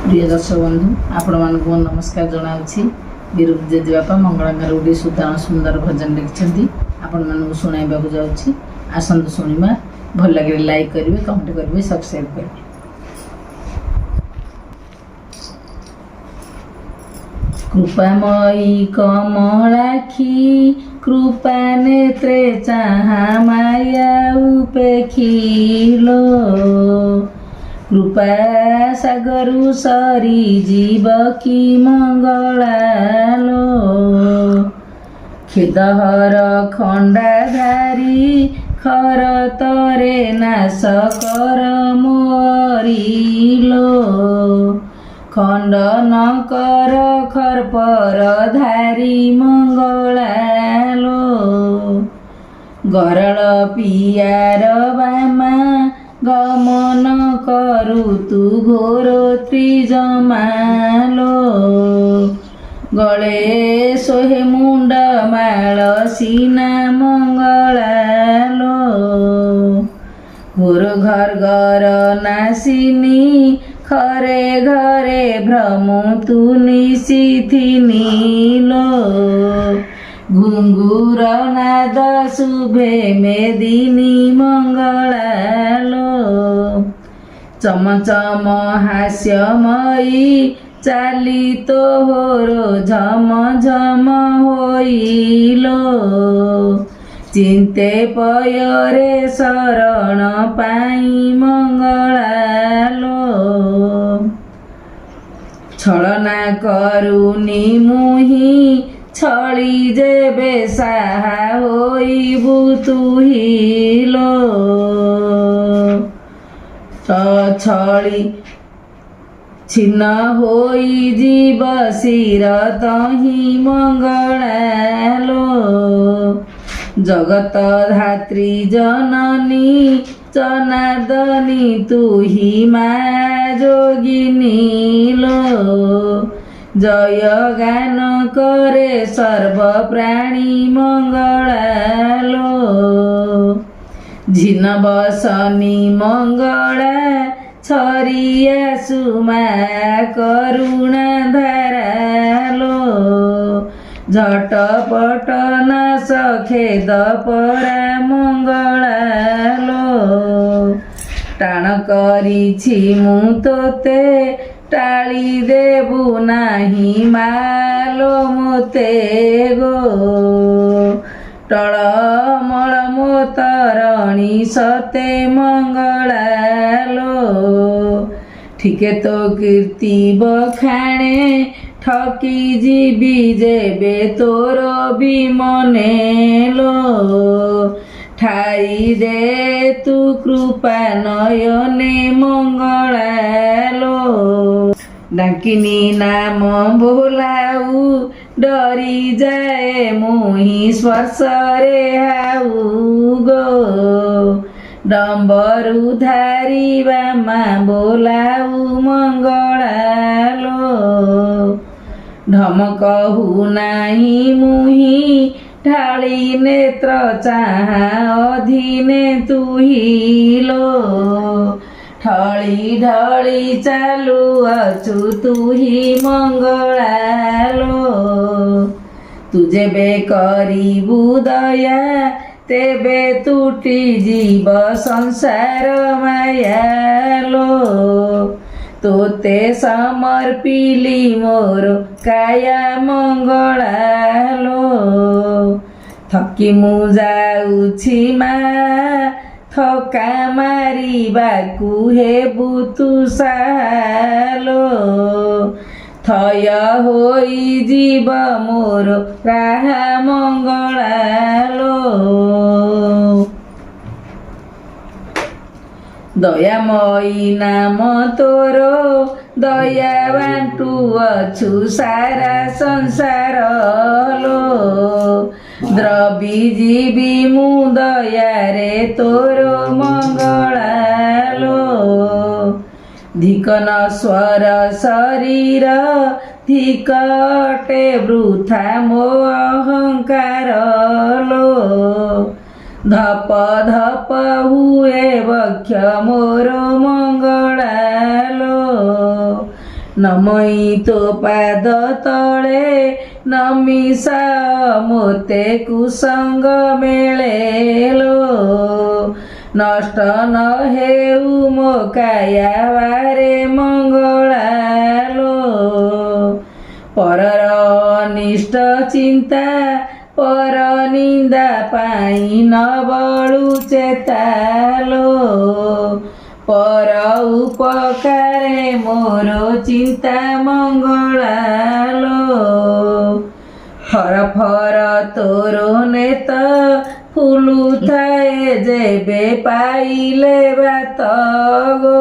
प्रिय दर्शक बंधु आपण मानक नमस्कार जनाऊँगी। बीरू जेजेबापा मंगलांगार गोटे सुदान सुंदर भजन लिखिं आपण मानक शुणाइबा जाऊँगी। आसतु शुणा भल लगे लाइक करेंगे, कमेंट करेंगे, सब्सक्राइब करेंगे। कृपामयी कमलाखी कृपा नेत्रे चाहा माया उपेखिलो कृपा सागरु सरी जीव की मंगलालो खेदहर खंडाधारी खर तरे नाश कर मोरिलो खंडन कर खरपर धारी मंगलालो गरल पियार बामा गमन करु तु घोर त्रिजमालो गले सोहे मुंड माल सीना मंगलालो घोर घर घर नासिनी खरे घरे भ्रमु तु निशिथिनीलो घुंगुर नाद शुभे मेदिनी मंगलालो चम चम हास्यमयी चाली तोहरो झम झम होइलो चिंते पयरे शरण पाई मंगलालो छलना करुनी मुही छली जेबे साहा होइबु तुहिलो छली छिन्न होई जीव शिर तही मंगलालो जगत धात्री जननी जनार्दनी तुही मा जोगिनी लो जय गान करे सर्व प्राणी मंगलालो झिन बसनी मंगला छरिया सुमा करुणा धारालो झटपट नाश खेद परा मंगलालो टाण करिछि मु तोते टाळी देबु नाही मालो मोते गो टळमळ मोतरणी सते मंगलालो ठीके तो कीर्ति बखाणे ठकी जीवी जेबे तोर विमनेलो ठाई दे तु कृपा नयने मंगलालो डाकिनी नाम बोलाऊ डरी जाए मुही स्पर्श रे हाऊ गो डम्बरु धारी बामा बोलाऊ मंगलालो ढमकहु नाही मुही ढाली नेत्र चाहा अधीने तुहिलो ढली ढली चालू अछु तुही मंगलालो तुझे बे करिबु दया तेबे तुटी जीव संसार मायालो तोते समर्पिली मोर काया मंगलालो थकी मु जाउछि मा थका मारिबाकु हेबु तु सालो थय होई जीव मोर राहा मंगलालो दयामयी नाम तोरो दया बांटू अछु सारा संसार लो द्रवी जीवी मु दयारे तोरो मंगलालो धिकन स्वर शरीर धिकटे वृथा मो अहंकार लो धप धप हुए वक्ष मोर मंगलालो ନମଇ ତୋ ପାଦ ତଳେ ନମିଷା ମୋତେ କୁସଙ୍ଗ ମେଳେଲୋ ନଷ୍ଟ ନ ହେଉ ମୋ କାୟା ବାରେ ମଙ୍ଗଳାଲୋ ପରର ଅନିଷ୍ଟ ଚିନ୍ତା ପର ନିନ୍ଦା ପାଇଁ ନ ବଳୁ ଚେତାଲୋ ପର ଉପକାରେ ମୋର ଚିନ୍ତା ମଙ୍ଗଳାଲୋ ଫର ଫର ତୋର ନେତ ଫୁଲୁଥାଏ ଯେବେ ପାଇଲେ ବାତ ଗୋ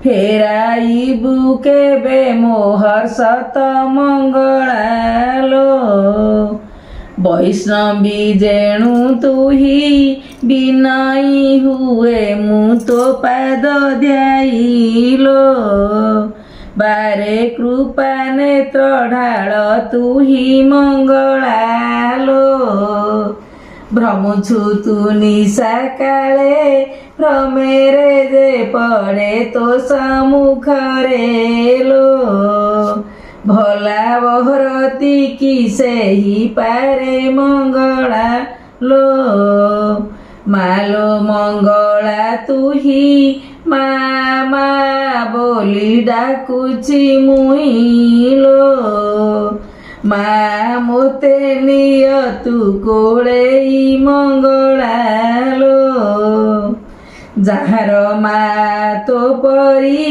ଫେରାଇବୁ କେବେ ମୋ ହର୍ଷତ ମଙ୍ଗଳାଲୋ ବୈଷ୍ଣବୀ ଯେଣୁ ତୁହି ବିନୟୀ ହୁଏ ମୁଁ ତୋ ପାଦ ଧ୍ୟାଇଲୋ ବାରେ କୃପା ନେତ୍ର ଢାଳ ତୁହି ମଙ୍ଗଳାଲୋ ଭ୍ରମୁଛୁ ତୁ ନିଶା କାଳେ ଭ୍ରମେରେ ଯେ ପଡ଼େ ତୋ ସମ୍ମୁଖରେ ଲୋ ଭଲା ବହରତି କି ସେହି ପାରେ ମଙ୍ଗଳା ଲୋ ମାଲୋ ମଙ୍ଗଳା ତୁହି ମା ମା ବୋଲି ଡାକୁଛି ମୁଇଁ ଲୋ ମା ମୋତେ ନିଅ ତୁ କୋଳେଇ ମଙ୍ଗଳା ଲୋ ଯାହାର ମା ତୋ ପରି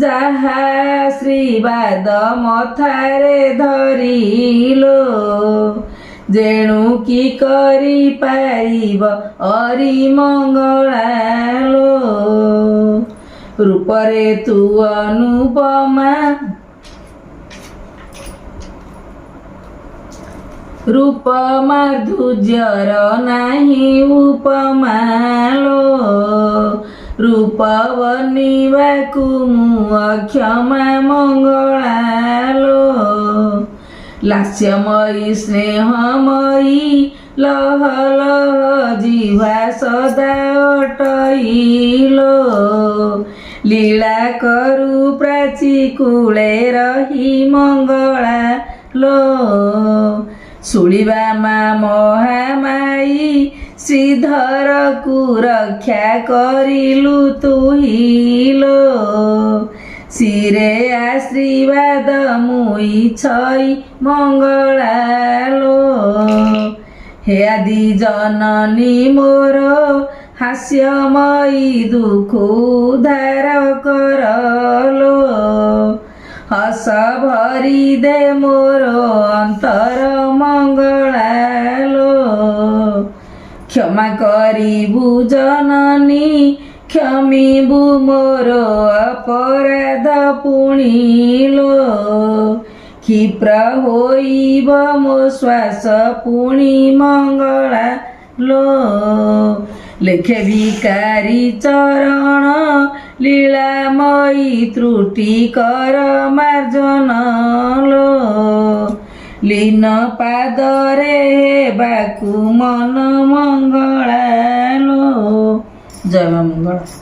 ଯାହା ଆଶୀର୍ବାଦ ମଥାରେ ଧରିଲୋ ଯେଣୁ କି କରିପାରିବ ଅରି ମଙ୍ଗଳାଲୋ ରୂପରେ ତୁ ଅନୁପମା ରୂପ ମାଧୁର୍ଯ୍ୟର ନାହିଁ ଉପମାଲୋ ରୂପ ବନିବାକୁ ମୁଁ ଅକ୍ଷମା ମଙ୍ଗଳାଲୋ ଲାସ୍ୟମୟୀ ସ୍ନେହମୟୀ ଲହ ଲହ ଜିହ୍ୱା ସଦା ଅଟଇଲୋ ଲୀଳା କରୁ ପ୍ରାଚୀ କୂଳେ ରହି ମଙ୍ଗଳା ଲୋ ଶୁଳିବା ମା ମହାମାଇ ଶ୍ରୀଧରକୁ ରକ୍ଷା କରିଲୁ ତୁହିଲୋ ଶିରେ ଆଶୀର୍ବାଦ ମୁଇ ଛଇ ମଙ୍ଗଳାଲୋ ହେ ଆଦି ଜନନୀ ମୋର ହାସ୍ୟମୟୀ ଦୁଃଖ ଉଦ୍ଧାର କରଲୋ ହସ ଭରି ଦେ ମୋର ଅନ୍ତର ମଙ୍ଗଳାଲୋ କ୍ଷମା କରିବୁ ଜନନୀ କ୍ଷମିବୁ ମୋର ଅପରାଧ ପୁଣିଲୋ କ୍ଷିପ୍ର ହୋଇବ ମୋ ଶ୍ୱାସ ପୁଣି ମଙ୍ଗଳାଲୋ ଲେଖେ ଭିକାରୀ ଚରଣ ଲୀଳାମୟୀ ତ୍ରୁଟି କର ମାର୍ଜନ ଲୋ ଲୀନ ପାଦରେ ହେବାକୁ ମନ ମଙ୍ଗଳାଲୋ ଜୟ ମା ମଙ୍ଗଳା।